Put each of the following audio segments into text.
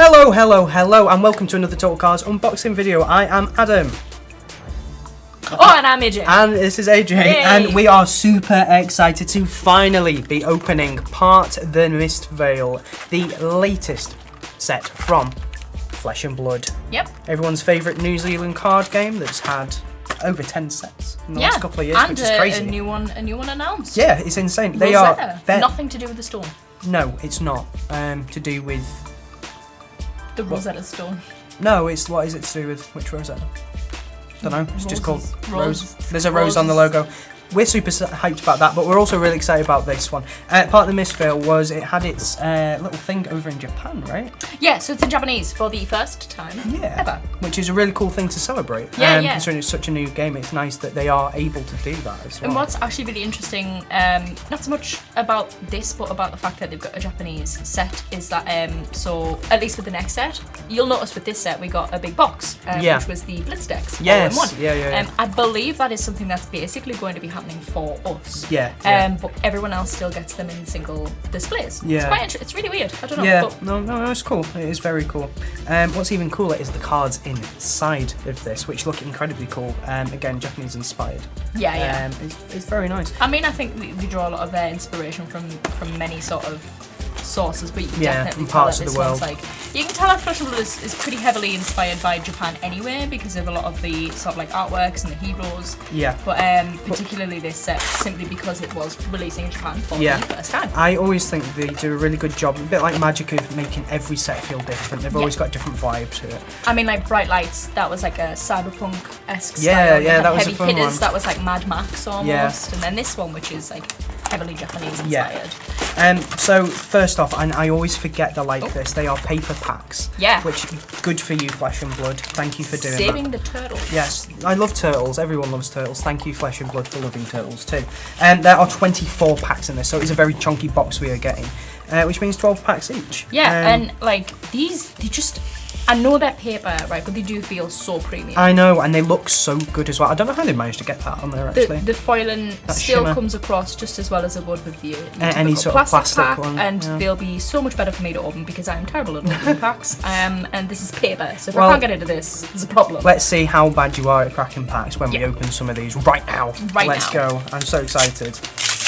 Hello, and welcome to another Total Cards unboxing video. I am Adam. Oh, and I'm AJ. And this is AJ. Yay. And we are super excited to finally be opening Part the Mistveil, the latest set from Flesh and Blood. Yep. Everyone's favourite New Zealand card game that's had over 10 sets in the last couple of years, and which is crazy. a new one announced. Yeah, it's insane. Rosetta. Nothing to do with the storm. No, it's not. To do with the Rosetta Stone. No, what is it to do with which Rosetta? Don't know. It's just called Rose. There's a rose on the logo. We're super hyped about that, but we're also really excited about this one. Part of the Mistveil was it had its little thing over in Japan, right? Yeah, so it's in Japanese for the first time ever. Which is a really cool thing to celebrate. Yeah. Considering it's such a new game, it's nice that they are able to do that as well. And what's actually really interesting, not so much about this, but about the fact that they've got a Japanese set, is that, so at least with the next set, you'll notice with this set we got a big box, which was the Blitz decks. Yes, all in one. Yeah. I believe that is something that's basically going to be happening for us. Yeah. But everyone else still gets them in single displays. Yeah. It's quite interesting. It's really weird. I don't know. Yeah. But No, it's cool. It is very cool. What's even cooler is the cards inside of this, which look incredibly cool. Again, Japanese inspired. Yeah. It's very nice. I mean, I think we draw a lot of their inspiration from many sort of sources, but you can definitely tell that this one's like, you can tell that Flesh Blood is pretty heavily inspired by Japan anyway, because of a lot of the sort of like artworks and the heroes. Yeah. But particularly this set, simply because it was releasing in Japan for the first time. I always think they do a really good job, a bit like Magic, of making every set feel different. They've always got a different vibe to it. I mean, like Bright Lights, that was like a cyberpunk-esque style. Yeah, that was Heavy a fun Hitters, one. that was like Mad Max almost, and then this one, which is like heavily Japanese inspired. So first off, and I always forget they're like this, they are paper packs. Yeah. Which, good for you, Flesh and Blood. Thank you for doing Saving that. the turtles. Yes, I love turtles. Everyone loves turtles. Thank you, Flesh and Blood, for loving turtles too. There are 24 packs in this, so it's a very chunky box we are getting, which means 12 packs each. Yeah, and like these, they just, I know they're paper, right, but they do feel so premium. I know, and they look so good as well. I don't know how they managed to get that on there, actually. The foiling still shimmer comes across just as well as it would with the any sort of plastic pack, one. and they'll be so much better for me to open because I'm terrible at opening packs. And this is paper, so if I can't get into this, there's a problem. Let's see how bad you are at cracking packs when we open some of these right now. Let's go. I'm so excited.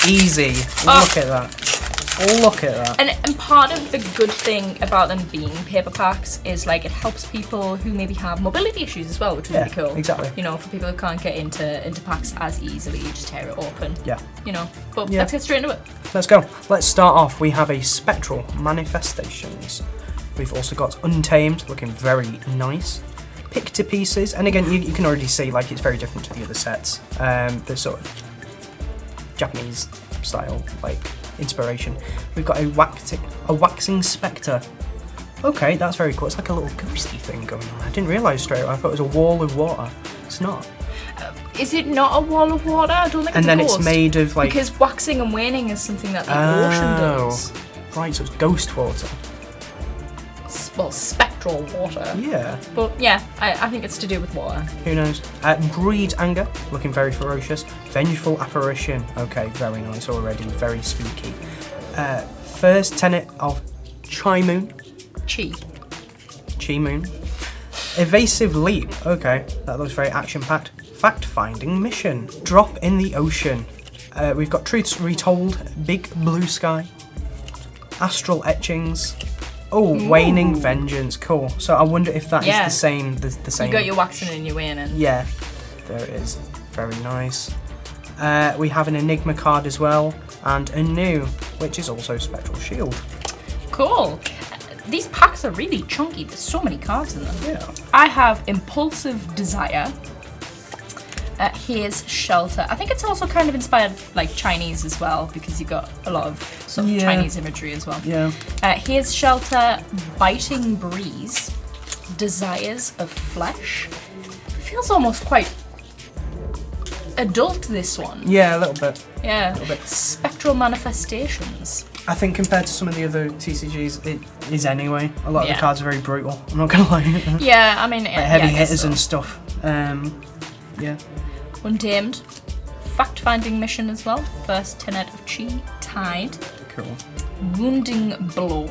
Easy. Look at that. Look at that. And part of the good thing about them being paper packs is like it helps people who maybe have mobility issues as well, which is really cool. Exactly. You know, for people who can't get into packs as easily, you just tear it open. Yeah. You know, but let's get straight into it. Let's go. Let's start off. We have a Spectral Manifestations. We've also got Untamed, looking very nice. Pick to Pieces, and again, you can already see like it's very different to the other sets. The sort of Japanese style, like inspiration. We've got a waxing spectre. Okay, that's very cool. It's like a little ghosty thing going on. I didn't realise straight away. I thought it was a wall of water. It's not. Is it not a wall of water? I don't think and it's then a ghost. It's made of like, because waxing and waning is something that the ocean does. Right, so it's ghost water. Well, spectral water. Yeah. But yeah, I think it's to do with water. Who knows? Breed Anger, looking very ferocious. Vengeful Apparition, okay, very nice already, very spooky. First Tenet of Chi Moon. Chi Moon. Evasive Leap, okay, that looks very action-packed. Fact-finding Mission. Drop in the Ocean. We've got Truths Retold, Big Blue Sky. Astral Etchings. Oh, Waning Vengeance, cool. So I wonder if that is the same. The same. You got your waxing and your waning. Yeah, there it is. Very nice. We have an Enigma card as well, and a new, which is also Spectral Shield. Cool. These packs are really chunky. There's so many cards in them. Yeah. I have Impulsive Desire. Here's Shelter. I think it's also kind of inspired like Chinese as well, because you've got a lot of sort of Chinese imagery as well. Yeah. Here's Shelter, Biting Breeze, Desires of Flesh. Feels almost quite adult, this one. Yeah, a little bit. Yeah. A little bit. Spectral Manifestations. I think compared to some of the other TCGs, it is anyway. A lot of the cards are very brutal. I'm not gonna lie. Yeah, I mean, like heavy hitters and stuff. Yeah. Untamed. Fact-finding mission as well. First Tenet of Chi. Tide. Cool. Wounding Blow.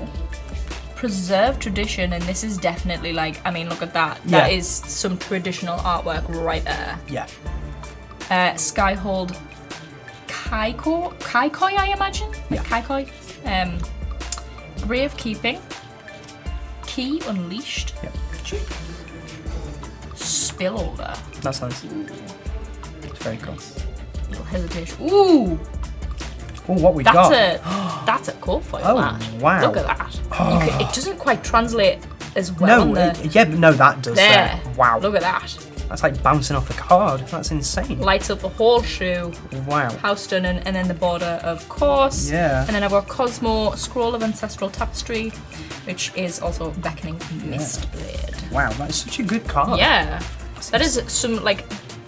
preserved tradition, and this is definitely like, I mean, look at that. Yeah. That is some traditional artwork right there. Yeah. Skyhold Kaikoi, I imagine? Like Kaikoi. Gravekeeping. Key Unleashed. Yeah. Spillover. That's nice. It's very cool. Little hesitation. Ooh! Oh, what we got? That's a cool foil. Oh, that. wow. Look at that. It doesn't quite translate as well. No, on the, yeah, but no, that does. there. Wow. Look at that. That's like bouncing off a card. That's insane. Lights up the whole shoe. Wow. How stunning. And then the border, of course. Yeah. And then I've got Cosmo, Scroll of Ancestral Tapestry, which is also Beckoning Mistblade. Wow, that's such a good card. Yeah. That is some, like,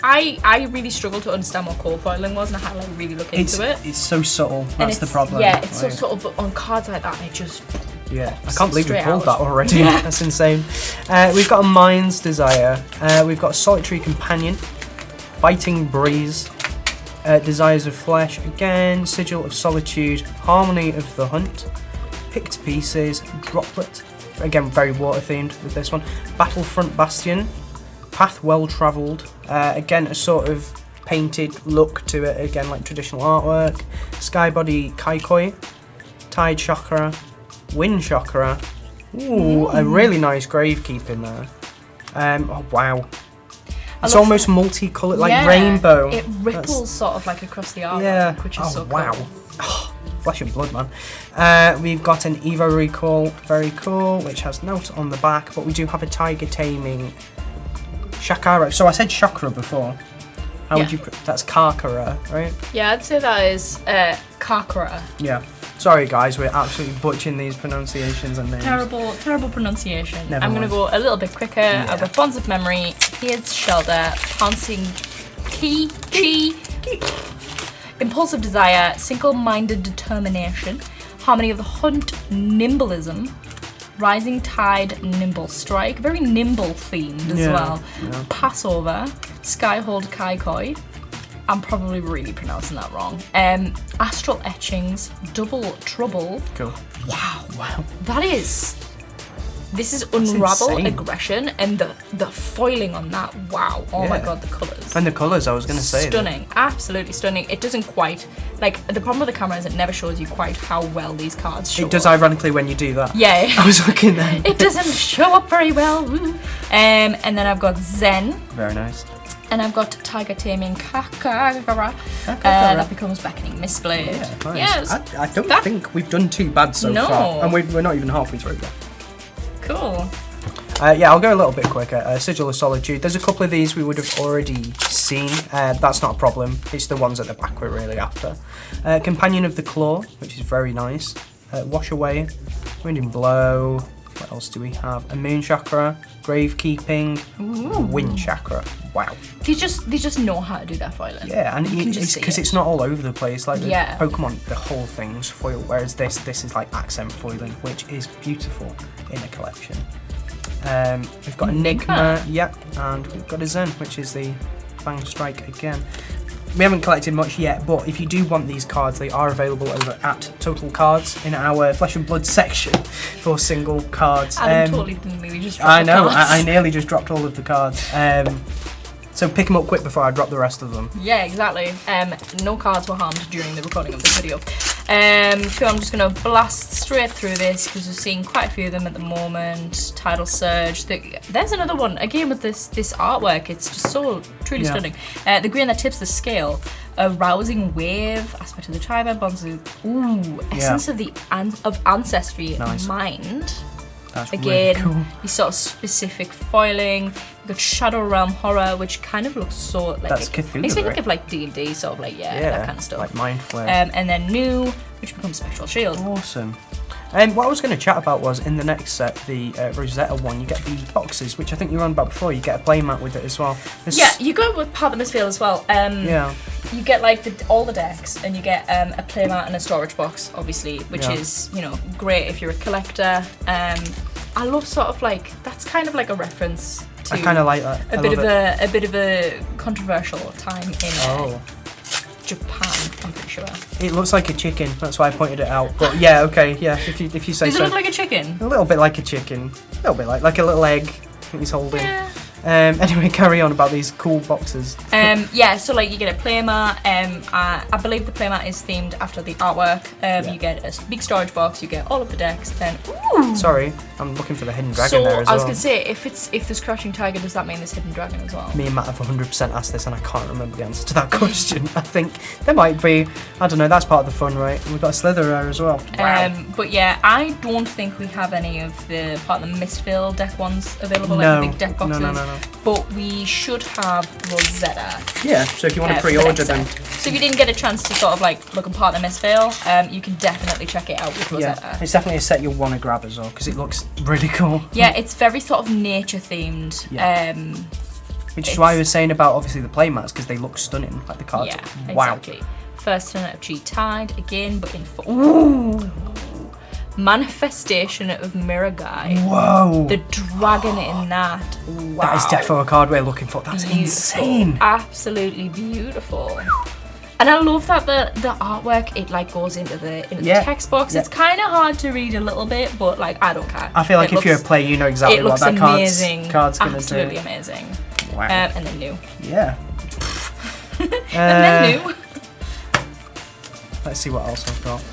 I really struggled to understand what core foiling was, and I had to like really look into it. It's so subtle. And That's the problem. Yeah, it's so subtle, but on cards like that, it just... Yeah, I can't believe we straight pulled out. that already. Yeah. That's insane. We've got a Mind's Desire. We've got Solitary Companion, Biting Breeze, Desires of Flesh, again, Sigil of Solitude, Harmony of the Hunt, Pick to Pieces, Droplet, again very water themed with this one, Battlefront Bastion, Path Well Travelled, again a sort of painted look to it, again like traditional artwork, Skybody Kaikoi, Tide Chakra, Wind Chakra, ooh, a really nice gravekeeping there. Oh wow. It's almost multicoloured, like rainbow. It ripples sort of like across the artwork, Yeah. which is so wow. cool. Oh, flesh and blood, man. We've got an Evo Recall, very cool, which has note on the back, but we do have a Tiger Taming Shakara. So I said Chakra before. How would you? That's Karkara, right? Yeah, I'd say that is Kakara. Yeah. Sorry, guys, we're absolutely butchering these pronunciations and names. Terrible pronunciation. Never I'm going to go a little bit quicker. Yeah. I've got Bonds of Memory, Here's Shelter, Pouncing Key, Impulsive Desire, Single-Minded Determination, Harmony of the Hunt, Nimbleism, Rising Tide, Nimble Strike, very nimble themed as well. Yeah. Passover, Skyhold Kaikoi. I'm probably really pronouncing that wrong. Astral Etchings, Double Trouble. Cool. Wow. This is Unravel insane. Aggression, and the foiling on that, wow. Oh my god, the colours. And the colours, I was going to say. Stunning, absolutely stunning. It doesn't quite, like, the problem with the camera is it never shows you quite how well these cards show It does up. ironically when you do that. Yeah. I was looking there. It doesn't show up very well. And then I've got Zen. Very nice. And I've got Tiger Taming Kakara. That becomes Beckoning Mistblade. Yeah, nice. Yes. I don't think we've done too bad so far. And we're not even halfway through yet. Cool. Yeah, I'll go a little bit quicker. Sigil of Solitude. There's a couple of these we would have already seen. That's not a problem. It's the ones at the back we're really after. Companion of the Claw, which is very nice. Wash Away, Winding Blow. What else do we have? A Moon Chakra, Gravekeeping, Wind Chakra. Wow. They just know how to do that foiling. Yeah, and it's because it's not all over the place. Like the Pokemon, the whole thing's foil, whereas this is like accent foiling, which is beautiful in a collection. We've got Enigma, and we've got a Zen, which is the Fang Strike again. We haven't collected much yet, but if you do want these cards, they are available over at Total Cards in our Flesh and Blood section for single cards. Adam totally nearly just dropped I know, the cards. I nearly just dropped all of the cards. So pick them up quick before I drop the rest of them. Yeah, exactly. No cards were harmed during the recording of this video. So I'm just going to blast straight through this because we're seeing quite a few of them at the moment. Tidal Surge. There's another one, again with this artwork. It's just so truly stunning. The Grain That Tips the Scale. A Rousing Wave. Aspect of the Tribe. Bonds of... Essence of Ancestry. Nice. Mind. That's Again, really cool. these sort of specific foiling. We've got Shadow Realm Horror, which kind of looks so like That's Cthulhu, makes me think right? of like D&D, sort of like that kind of stuff. Like Mind Flare. And then New, which becomes Spectral Shield. Awesome. What I was going to chat about was in the next set, the Rosetta one, you get the boxes, which I think you were on about before. You get a playmat with it as well. You go with part of the Mistveil as well. You get like all the decks, and you get a playmat and a storage box, obviously, which is great if you're a collector. I love sort of like that's kind of like a reference to I kind of like that. a bit of a controversial time in Japan. I'm pretty sure. It looks like a chicken. That's why I pointed it out. But yeah, okay, yeah. If you say Does so. it look like a chicken? A little bit like a chicken. A little bit like a little egg. I think he's holding. Yeah. Anyway, carry on about these cool boxes. Yeah, so like you get a playmat. I believe the playmat is themed after the artwork. You get a big storage box. You get all of the decks. Then Sorry, I'm looking for the hidden dragon there as well. I was gonna say, if there's Crouching Tiger, does that mean there's hidden dragon as well? Me and Matt have 100% asked this, and I can't remember the answer to that question. I think there might be. I don't know. That's part of the fun, right? We've got a Slither there as well. Wow. But yeah, I don't think we have any of the part of the Mistveil deck ones available, No. like the big deck boxes. No. But we should have Rosetta. Yeah. So if you want to for the pre-order next them. set. So if you didn't get a chance to sort of like look and part the Mistveil, you can definitely check it out with Rosetta. Yeah, it's definitely a set you'll want to grab as well because it looks really cool. Yeah, it's very sort of nature themed. Yeah. Which is why I was saying about obviously the playmats because they look stunning, like the cards. Yeah, Wow. exactly. First turn of G Tide again, but in Ooh! Manifestation of Mirror Guy. Whoa! The dragon in that. Wow. That is defo a card we're looking for. That's Beautiful. insane. Absolutely beautiful. And I love that the artwork, it like goes into the text box. Yeah. It's kind of hard to read a little bit, but like I don't care. I feel like if you're a player, you know exactly what that card's gonna do. Absolutely amazing. Wow. And then new. Yeah. And then new. Let's see what else I've got.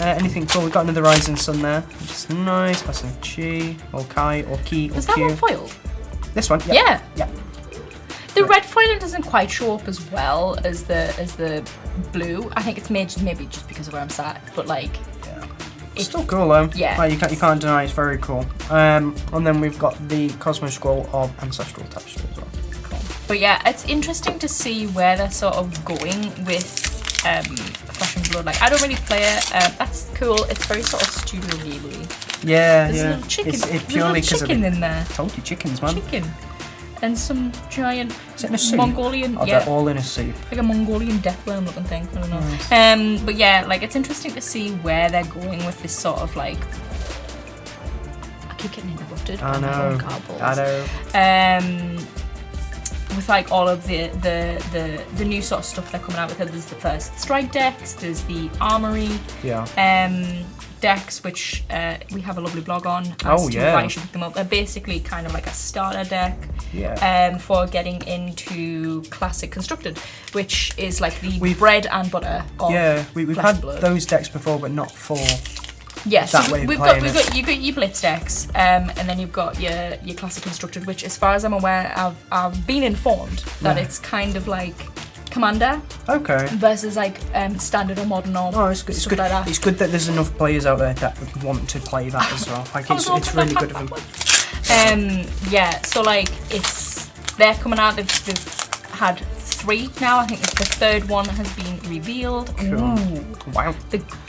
Anything cool? We've got another Rising Sun there, which is nice. Passing Chi, or Kai, or Ki, or Is that Q. one foiled? This one? Yeah. Yeah. The red foiling doesn't quite show up as well as the blue. I think it's maybe just because of where I'm sat, but like. Yeah. It's still cool though. Yeah. Like, you can't deny it's very cool. And then we've got the Cosmo Scroll of Ancestral Tapestry as well. Cool. But yeah, it's interesting to see where they're sort of going with Flesh and Blood. Like I don't really play it. That's cool. It's very sort of Studio Ghibli. There's Yeah, a yeah. little chicken. It's purely because of chicken in there. Told you, chickens, man. Chicken. And some giant Is it in a soup? Mongolian, Oh, yeah, they're all in a soup. like a Mongolian deathworm looking thing. I don't know. Nice. But yeah, like it's interesting to see where they're going with this sort of like. I keep getting interrupted. I by my know. own card balls. I know. With like all of the new sort of stuff they're coming out with. There's the first strike decks. There's the armory. Yeah. Decks, which we have a lovely blog on as Oh, to yeah. why you should pick them up. They're basically kind of like a starter deck Yeah. for getting into Classic Constructed, which is like the We've- bread and butter of Yeah, we've Flesh had and Blood. those decks before, but not for. Yeah, that so way of we've playing got your Blitz decks, and then you've got your Classic Constructed, which, as far as I'm aware, I've been informed that Yeah. it's kind of like Commander Okay. versus like Standard or Modern or Oh, it's good. It's stuff good. like that. It's good that there's enough players out there that would want to play that as well. Like it's really good of them. Yeah, so like they're coming out. They've had 3 now. I think the third one has been revealed. Cool. Ooh, Wow.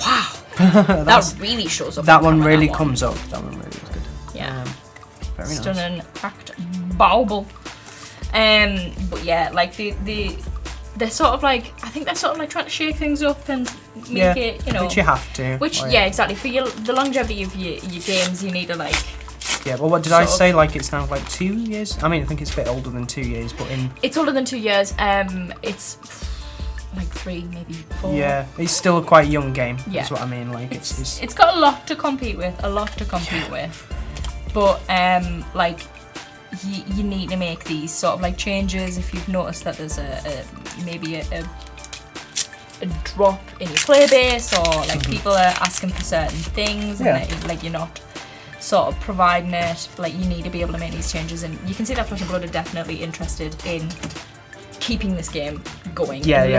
wow, that really shows up. That on one camera, really that one. comes up. That one really is good. Yeah, Very nice. stunning, cracked, bauble. But yeah, like they're sort of like, I think they're sort of like trying to shake things up and make it, you know. Which you have to. Which like, yeah, exactly. For the longevity of your games, you need to like. Yeah. Well, what did I sort of- say? Like it's now like 2 years. I mean, I think it's a bit older than 2 years, but in. It's older than 2 years. It's like 3, maybe 4. Yeah, it's still a quite young game. Yeah. That's what I mean. Like it's It's got a lot to compete with. But like you need to make these sort of like changes if you've noticed that there's maybe a drop in your player base, or like people are asking for certain things and like you're not sort of providing it. Like you need to be able to make these changes, and you can see that Flesh and Blood are definitely interested in keeping this game going, and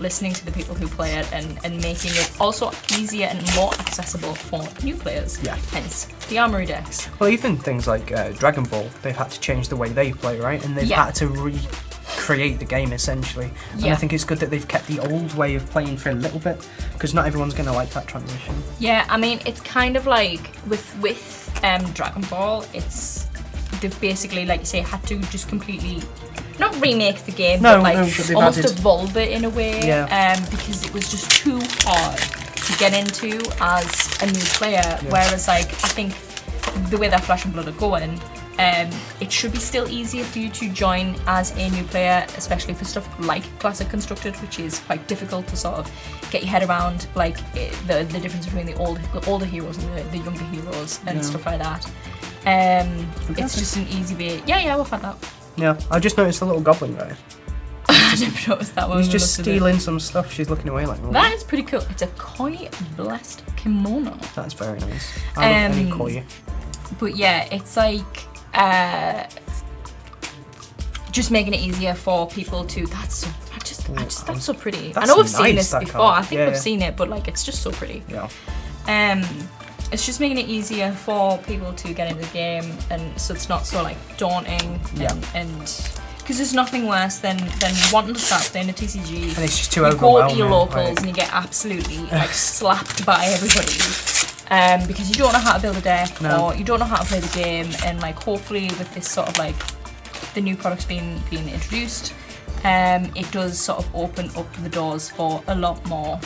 listening to the people who play it, and making it also easier and more accessible for new players. Yeah. Hence the armory decks. Well, even things like Dragon Ball, they've had to change the way they play, right? And they've had to recreate the game essentially. And I think it's good that they've kept the old way of playing for a little bit, because not everyone's going to like that transition. Yeah, I mean, it's kind of like with Dragon Ball, they've basically, like you say, had to just completely not remake the game, but like but they've almost added- evolve it in a way, Yeah. because it was just too hard to get into as a new player. Whereas, like, I think the way that Flesh and Blood are going, it should be still easier for you to join as a new player, especially for stuff like Classic Constructed, which is quite difficult to sort of get your head around, like the difference between the older heroes and the younger heroes and stuff like that. It's just an easy way. Yeah, we'll find that. Yeah, I just noticed the little goblin guy. I never noticed that one. He's just stealing some stuff. She's looking away like. That is pretty cool. It's a koi blessed kimono. That's very nice. I love any koi. But yeah, it's like just making it easier for people to. That's so pretty. I know we've seen this before. I think we've seen it, but like it's just so pretty. Yeah. It's just making it easier for people to get into the game, and so it's not so like daunting. And because there's nothing worse than wanting to start playing a TCG. And it's just too overwhelming. You go to your locals and you get absolutely like slapped by everybody. Because you don't know how to build a deck, or you don't know how to play the game, and like hopefully with this sort of like the new products being introduced, it does sort of open up the doors for a lot more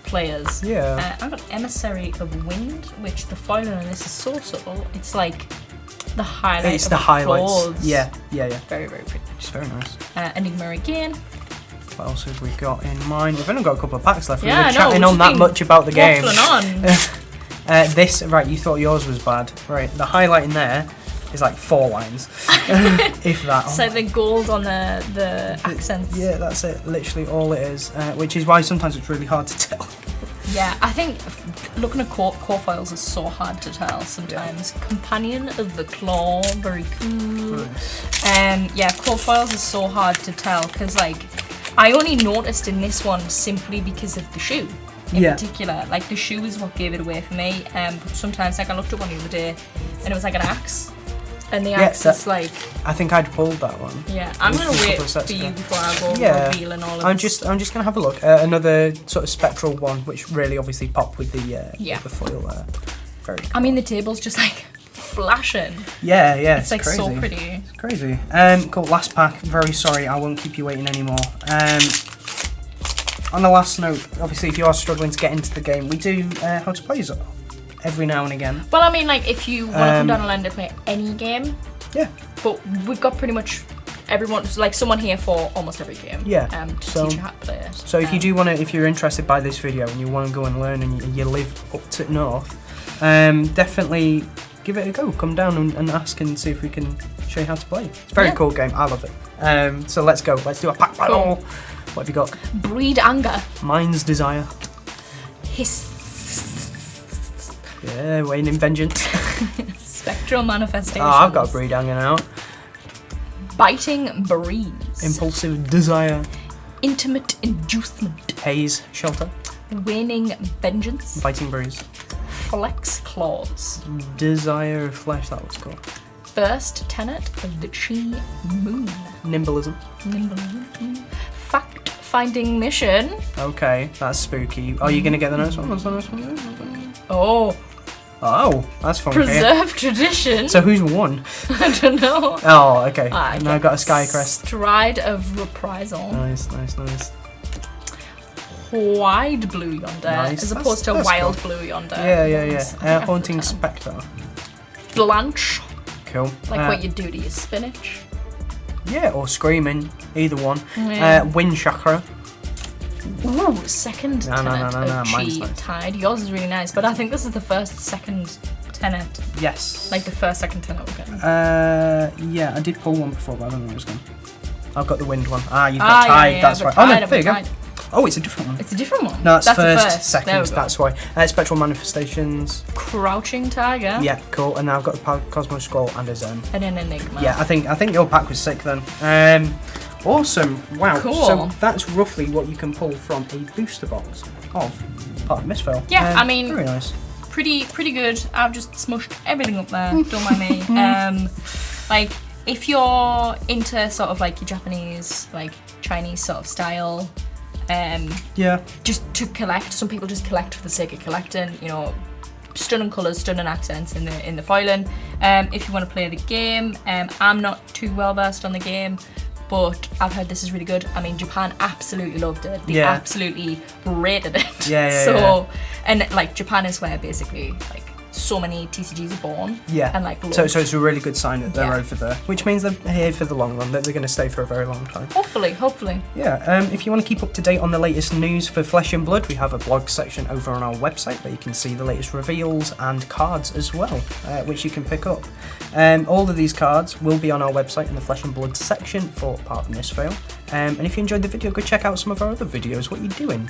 players. Yeah. I've got Emissary of Wind, which the foiling on this is so subtle. It's like the highlight. It's of the highlights. Claws. Yeah. Very, very pretty. It's very nice. Enigma again. What else have we got in mind? We've only got a couple of packs left. Yeah, We've been chatting on that much about the game. Waffling on. This, right, you thought yours was bad. Right, the highlight in there is like 4 lines. If that. So the gold on the accents. Yeah, that's it. Literally all it is. Which is why sometimes it's really hard to tell. Yeah, I think looking at core files is so hard to tell sometimes. Yeah. Companion of the Claw, very cool. Nice. Yeah, core files is so hard to tell because like I only noticed in this one simply because of the shoe in particular. Like the shoe is what gave it away for me. But sometimes like I looked at one the other day and it was like an axe. And the axe is like. I think I'd pulled that one. Yeah, I'm gonna wait for you before I go reveal and all of this. I'm just gonna have a look. Another sort of spectral one, which really obviously popped with the foil there. Very cool. I mean, the table's just like flashing. Yeah, it's like crazy. So pretty. It's crazy. Cool. Last pack. Very sorry, I won't keep you waiting anymore. On the last note, obviously, if you are struggling to get into the game, we do how to play every now and again. Well, I mean, like, if you want to come down and learn to play any game. Yeah. But we've got pretty much everyone, like someone here for almost every game. Yeah. To teach you how to play it. So if you do want to, if you're interested by this video and you want to go and learn and you live up to north, definitely give it a go. Come down and ask and see if we can show you how to play. It's a very cool game. I love it. So let's go. Let's do a pack battle. Cool. What have you got? Breed Anger. Mind's Desire. Hiss. Yeah, Wayne in Vengeance. Spectral Manifestations. Oh, I've got a Breed Anger now. Biting Breeze. Impulsive Desire. Intimate Inducement. Haze Shelter. Waning Vengeance. Biting Breeze. Flex Claws. Desire of Flesh, that was called. First Tenet of the Chi Moon. Nimblism. Fact Finding Mission. Okay, that's spooky. Are you going to get the next one? What's the next one? Oh, that's fun. Preserved Tradition. So who's won? I don't know. Oh, okay. And I got a Sky Crest. Stride of Reprisal. Nice. Wide Blue Yonder, as opposed to Wild cool. Blue Yonder. Yeah. Haunting Spectre. Blanche. Cool. Like what you do to your spinach. Yeah, or Screaming, either one. Wind Chakra. Ooh, second tenet of Chi nice. Tide. Yours is really nice, but I think this is the second tenet. Yes. Like the second tenet we're getting. Yeah, I did pull one before, but I don't know where it's gone. I've got the wind one. You've got Tide, that's right. Tide, no, there you go. Oh, it's a different one. It's a different one? No, it's that's first, second, that's why. Spectral Manifestations. Crouching Tiger. Yeah, cool. And now I've got the Cosmos Scroll and a Zen. And an Enigma. Yeah, I think your pack was sick then. Awesome. Wow. Cool. So that's roughly what you can pull from a booster box of part of Mistveil. Yeah, I mean, very nice. Pretty good. I've just smushed everything up there. Don't mind me. Like, if you're into sort of like your Japanese, like Chinese sort of style, just to collect. Some people just collect for the sake of collecting. You know, stunning colours, stunning accents in the foiling. If you want to play the game, I'm not too well versed on the game, but I've heard this is really good. I mean, Japan absolutely loved it. They absolutely rated it. So, and like Japan is where basically like so many TCGs are born. Yeah. And like so it's a really good sign that they're over there, which means they're here for the long run. That they're going to stay for a very long time. Hopefully. Yeah. If you want to keep up to date on the latest news for Flesh and Blood, we have a blog section over on our website where you can see the latest reveals and cards as well, which you can pick up. All of these cards will be on our website in the Flesh and Blood section for part of Mistveil. And if you enjoyed the video, go check out some of our other videos. What are you doing?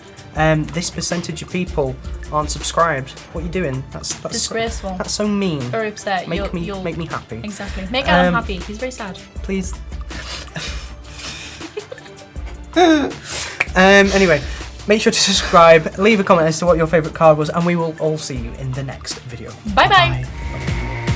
This percentage of people aren't subscribed. What are you doing? That's disgraceful. That's so mean. Very upset. Make me happy. Exactly. Make Alan happy. He's very sad. Please. Anyway, make sure to subscribe, leave a comment as to what your favourite card was, and we will all see you in the next video. Bye bye. Bye.